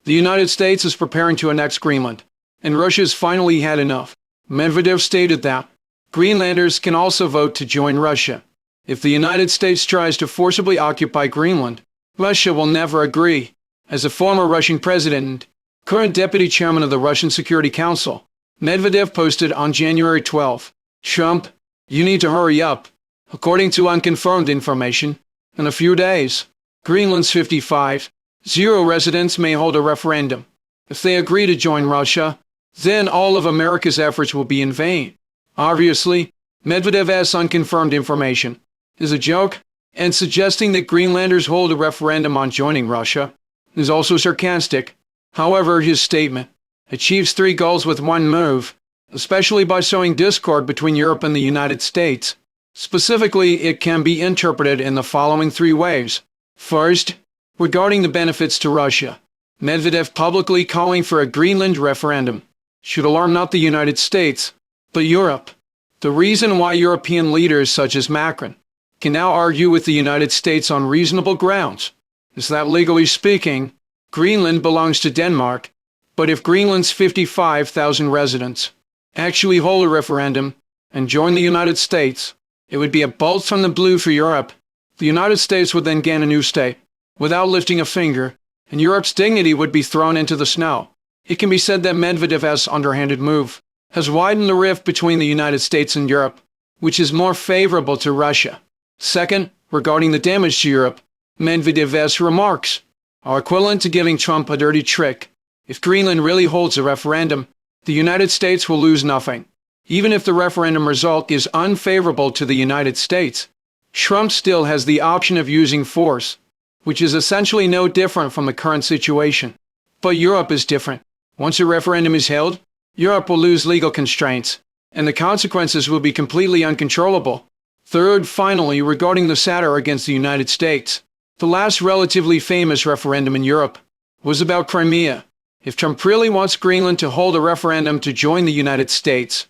The United States is preparing to annex Greenland, and Russia's finally had enough. Medvedev stated that Greenlanders can also vote to join Russia. If the United States tries to forcibly occupy Greenland, Russia will never agree. As a former Russian president and current deputy chairman of the Russian Security Council, Medvedev posted on January 12, "Trump, you need to hurry up. According to unconfirmed information, in a few days, Greenland's 55.0 residents may hold a referendum. If they agree to join Russia, then all of America's efforts will be in vain." Obviously, Medvedev's unconfirmed information is a joke, and suggesting that Greenlanders hold a referendum on joining Russia is also sarcastic. However, his statement achieves three goals with one move, especially by sowing discord between Europe and the United States. Specifically, it can be interpreted in the following three ways. First, regarding the benefits to Russia, Medvedev publicly calling for a Greenland referendum should alarm not the United States, but Europe. The reason why European leaders such as Macron can now argue with the United States on reasonable grounds is that, legally speaking, Greenland belongs to Denmark, but if Greenland's 55,000 residents actually hold a referendum and join the United States, it would be a bolt from the blue for Europe. The United States would then gain a new state without lifting a finger, and Europe's dignity would be thrown into the snow. It can be said that Medvedev's underhanded move has widened the rift between the United States and Europe, which is more favorable to Russia. Second, regarding the damage to Europe, Medvedev's remarks are equivalent to giving Trump a dirty trick. If Greenland really holds a referendum, the United States will lose nothing. Even if the referendum result is unfavorable to the United States, Trump still has the option of using force, which is essentially no different from the current situation. But Europe is different. Once a referendum is held, Europe will lose legal constraints, and the consequences will be completely uncontrollable. Third, finally, regarding the satire against the United States, the last relatively famous referendum in Europe was about Crimea. If Trump really wants Greenland to hold a referendum to join the United States,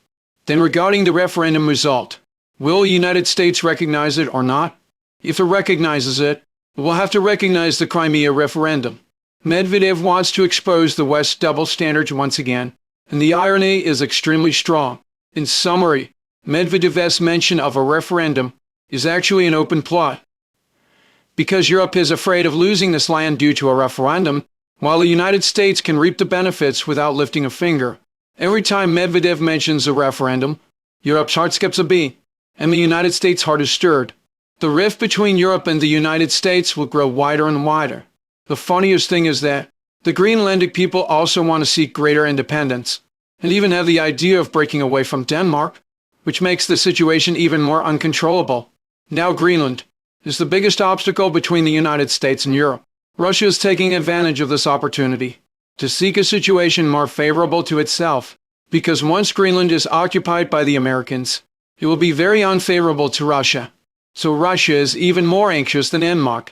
then regarding the referendum result, will the United States recognize it or not? If it recognizes it, it will have to recognize the Crimea referendum. Medvedev wants to expose the West's double standards once again, and the irony is extremely strong. In summary, Medvedev's mention of a referendum is actually an open plot. Because Europe is afraid of losing this land due to a referendum, while the United States can reap the benefits without lifting a finger. Every time Medvedev mentions a referendum, Europe's heart skips a beat, and the United States' heart is stirred. The rift between Europe and the United States will grow wider and wider. The funniest thing is that the Greenlandic people also want to seek greater independence, and even have the idea of breaking away from Denmark, which makes the situation even more uncontrollable. Now Greenland is the biggest obstacle between the United States and Europe. Russia is taking advantage of this opportunity to seek a situation more favorable to itself, because once Greenland is occupied by the Americans, it will be very unfavorable to Russia. So Russia is even more anxious than Denmark